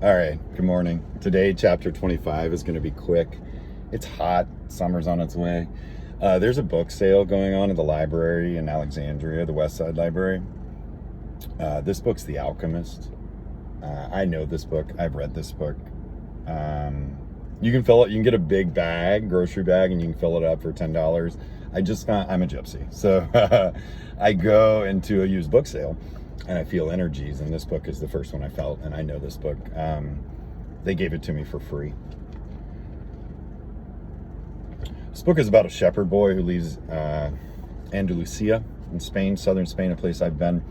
All right, good morning. Today, chapter 25 is going to be quick. It's hot, summer's on its way. There's a book sale going on at the library in Alexandria, the West Side Library. This book's The Alchemist. I know this book. I've read this book. You can fill it, you can get a big bag, grocery bag, and you can fill it up for $10. I'm a gypsy. So I go into a used book sale and I feel energies, and this book is the first one I felt, and I know this book. They gave it to me for free. This book is about a shepherd boy who leaves Andalusia in Spain, southern Spain, a place I've been.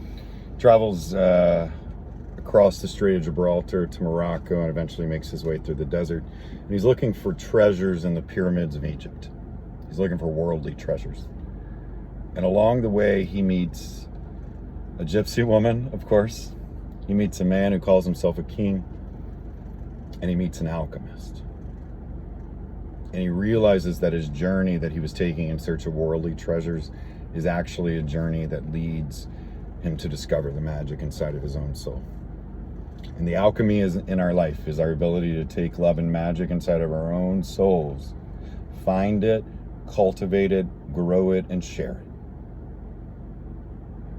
Travels across the Strait of Gibraltar to Morocco and eventually makes his way through the desert. And he's looking for treasures in the pyramids of Egypt. He's looking for worldly treasures. And along the way, he meets a gypsy woman, of course. He meets a man who calls himself a king. And he meets an alchemist. And he realizes that his journey that he was taking in search of worldly treasures is actually a journey that leads him to discover the magic inside of his own soul. And the alchemy is in our life, is our ability to take love and magic inside of our own souls, find it, cultivate it, grow it, and share it.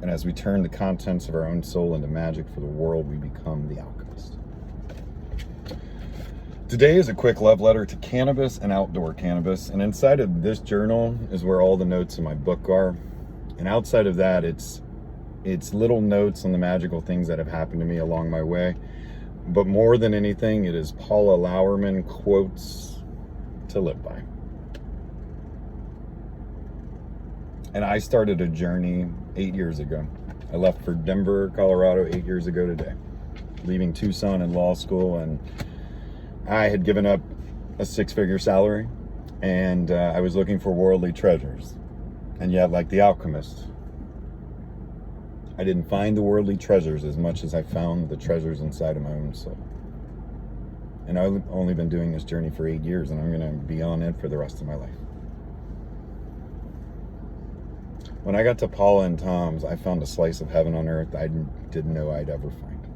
And as we turn the contents of our own soul into magic for the world, we become the alchemist. Today is a quick love letter to cannabis and outdoor cannabis. And inside of this journal is where all the notes in my book are. And outside of that, it's little notes on the magical things that have happened to me along my way. But more than anything, it is Paula Lauerman quotes to live by. And I started a journey 8 years ago. I left for Denver, Colorado 8 years ago today, leaving Tucson in law school. And I had given up a six-figure salary, and I was looking for worldly treasures. And yet, like the alchemist, I didn't find the worldly treasures as much as I found the treasures inside of my own soul. And I've only been doing this journey for 8 years, and I'm going to be on it for the rest of my life. When I got to Paula and Tom's, I found a slice of heaven on earth I didn't know I'd ever find.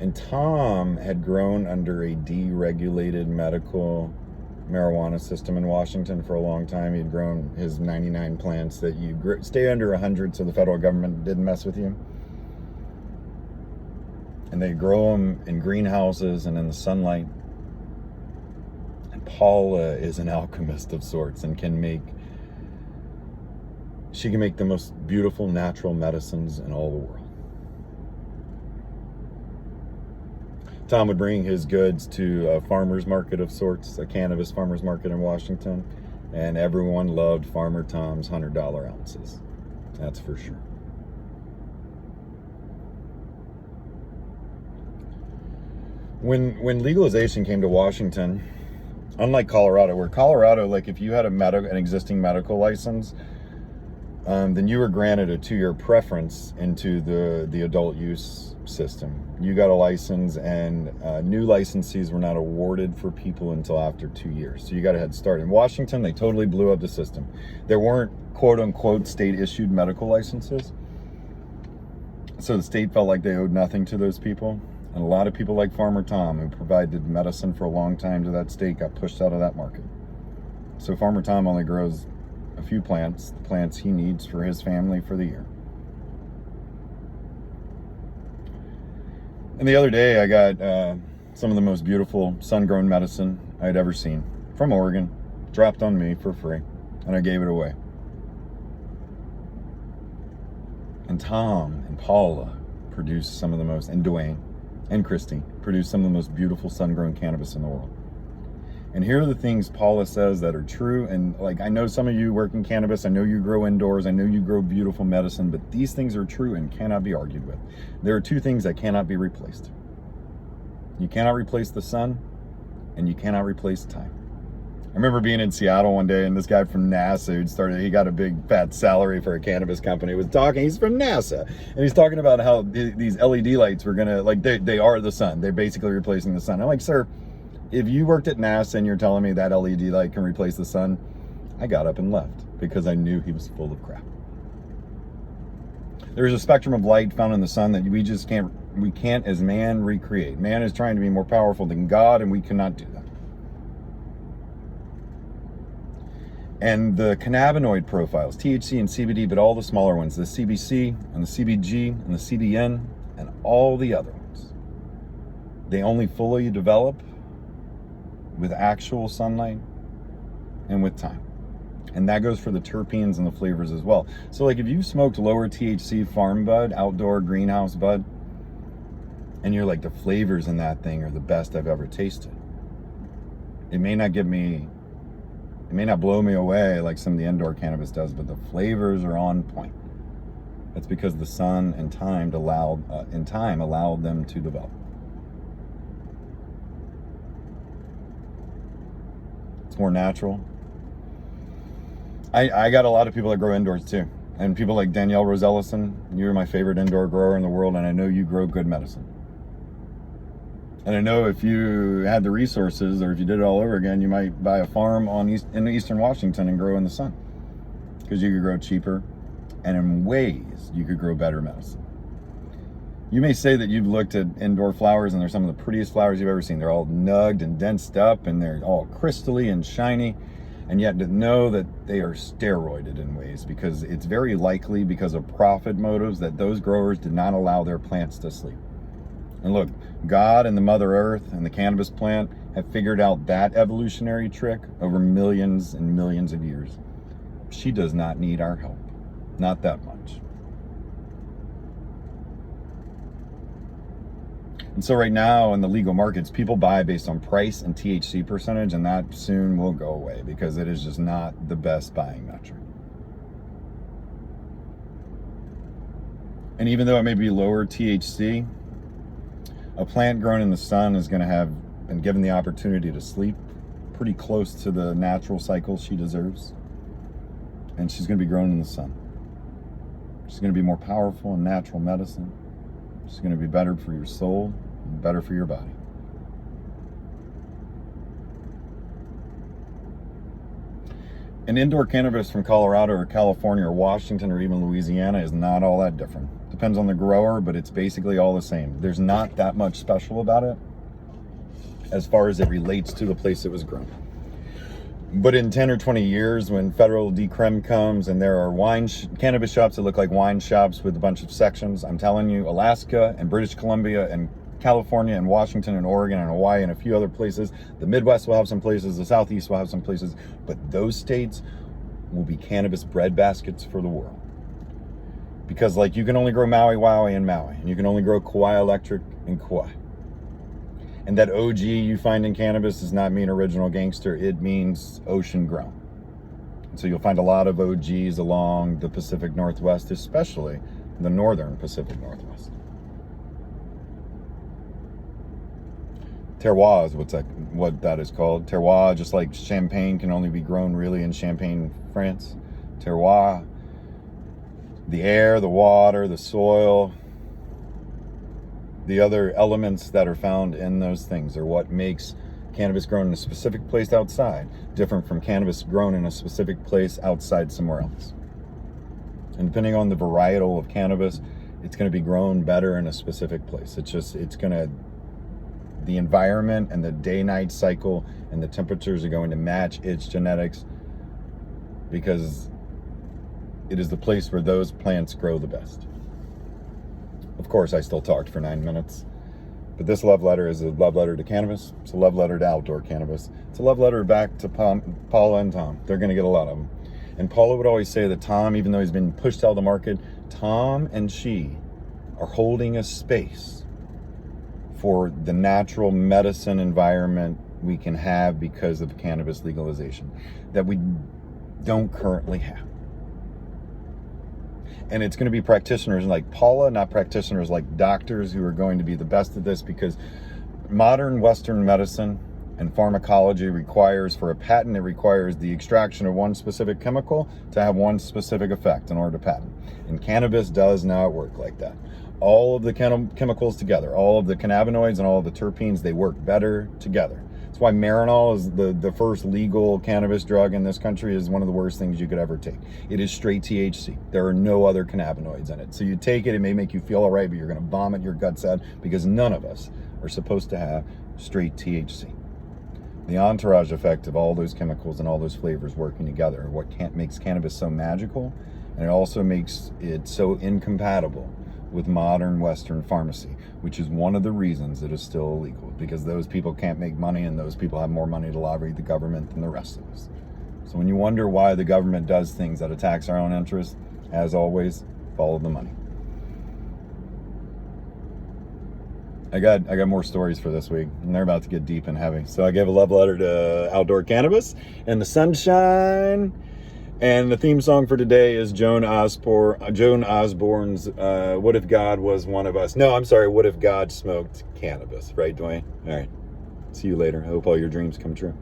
And Tom had grown under a deregulated medical marijuana system in Washington for a long time. He'd grown his 99 plants that you stay under 100 so the federal government didn't mess with you. And they grow them in greenhouses and in the sunlight. And Paula is an alchemist of sorts and can make the most beautiful natural medicines in all the world. Tom would bring his goods to a farmer's market of sorts, a cannabis farmer's market in Washington, and everyone loved Farmer Tom's $100 ounces. That's for sure. When legalization came to Washington, unlike Colorado, where Colorado, like if you had an existing medical license, then you were granted a 2-year preference into the adult use system. You got a license, and new licensees were not awarded for people until after 2 years. So you got a head start. In Washington, they totally blew up the system. There weren't quote unquote state issued medical licenses. So the state felt like they owed nothing to those people. And a lot of people like Farmer Tom, who provided medicine for a long time to that state, got pushed out of that market. So Farmer Tom only grows a few plants, the plants he needs for his family for the year. And the other day, I got some of the most beautiful sun-grown medicine I'd ever seen from Oregon, dropped on me for free, and I gave it away. And Tom and Paula produced some of the most, and Dwayne and Christy produced some of the most beautiful sun-grown cannabis in the world. And here are the things Paula says that are true. And like, I know some of you work in cannabis. I know you grow indoors. I know you grow beautiful medicine, but these things are true and cannot be argued with. There are two things that cannot be replaced. You cannot replace the sun, and you cannot replace time. I remember being in Seattle one day, and this guy from NASA he got a big fat salary for a cannabis company, was talking, he's from NASA, and he's talking about how these LED lights were gonna, like, they are the sun. They're basically replacing the sun. I'm like, sir, if you worked at NASA and you're telling me that LED light can replace the sun, I got up and left because I knew he was full of crap. There's a spectrum of light found in the sun that we can't as man recreate. Man is trying to be more powerful than God, and we cannot do that. And the cannabinoid profiles, THC and CBD, but all the smaller ones, the CBC and the CBG and the CBN and all the other ones, they only fully develop with actual sunlight and with time. And that goes for the terpenes and the flavors as well. So like if you smoked lower THC farm bud, outdoor greenhouse bud, and you're like, the flavors in that thing are the best I've ever tasted, it may not blow me away like some of the indoor cannabis does, but the flavors are on point. That's because the sun and time allowed them to develop. It's more natural. I got a lot of people that grow indoors too. And people like Danielle Rosellison, you're my favorite indoor grower in the world, and I know you grow good medicine. And I know if you had the resources, or if you did it all over again, you might buy a farm in eastern Washington and grow in the sun. Because you could grow cheaper, and in ways, you could grow better medicine. You may say that you've looked at indoor flowers, and they're some of the prettiest flowers you've ever seen. They're all nugged and densed up, and they're all crystally and shiny. And yet to know that they are steroided in ways, because it's very likely because of profit motives that those growers did not allow their plants to sleep. And look, God and the Mother Earth and the cannabis plant have figured out that evolutionary trick over millions and millions of years. She does not need our help. Not that much. And so right now in the legal markets, people buy based on price and THC percentage, and that soon will go away because it is just not the best buying metric. And even though it may be lower THC, a plant grown in the sun is going to have been given the opportunity to sleep pretty close to the natural cycle she deserves. And she's going to be grown in the sun. She's going to be more powerful in natural medicine. She's going to be better for your soul and better for your body. And indoor cannabis from Colorado or California or Washington or even Louisiana is not all that different. Depends on the grower, but it's basically all the same. There's not that much special about it as far as it relates to the place it was grown. But in 10 or 20 years, when federal decrim comes and there are cannabis shops that look like wine shops with a bunch of sections, I'm telling you, Alaska and British Columbia and California and Washington and Oregon and Hawaii and a few other places, the Midwest will have some places, the Southeast will have some places, but those states will be cannabis breadbaskets for the world. Because like you can only grow Maui Wowie in Maui, and you can only grow Kauai Electric in Kauai. And that OG you find in cannabis does not mean original gangster, it means ocean grown. And so you'll find a lot of OGs along the Pacific Northwest, especially the northern Pacific Northwest. Terroir is what that is called. Terroir, just like champagne can only be grown really in Champagne, France. Terroir, the air, the water, the soil, the other elements that are found in those things are what makes cannabis grown in a specific place outside different from cannabis grown in a specific place outside somewhere else. And depending on the varietal of cannabis, it's going to be grown better in a specific place. The environment and the day-night cycle and the temperatures are going to match its genetics because it is the place where those plants grow the best. Of course, I still talked for 9 minutes, but this love letter is a love letter to cannabis. It's a love letter to outdoor cannabis. It's a love letter back to Paula and Tom. They're going to get a lot of them. And Paula would always say that Tom, even though he's been pushed out of the market, Tom and she are holding a space for the natural medicine environment we can have because of cannabis legalization that we don't currently have. And it's going to be practitioners like Paula, not practitioners like doctors who are going to be the best at this, because modern Western medicine and pharmacology requires, for a patent, it requires the extraction of one specific chemical to have one specific effect in order to patent. And cannabis does not work like that. All of the chemicals together, all of the cannabinoids and all of the terpenes, they work better together. That's why Marinol is the first legal cannabis drug in this country. Is one of the worst things you could ever take. It is straight THC. There are no other cannabinoids in it. So you take it, it may make you feel all right, but you're going to vomit your guts out because none of us are supposed to have straight THC. The entourage effect of all those chemicals and all those flavors working together are what makes cannabis so magical, and it also makes it so incompatible with modern Western pharmacy, which is one of the reasons it is still illegal, because those people can't make money and those people have more money to lobby the government than the rest of us. So when you wonder why the government does things that attacks our own interests, as always, follow the money. I got more stories for this week, and they're about to get deep and heavy. So I gave a love letter to outdoor cannabis and the sunshine. And the theme song for today is Joan Osborne's What If God Was One of Us? No, I'm sorry, What If God Smoked Cannabis? Right, Dwayne? All right. See you later. I hope all your dreams come true.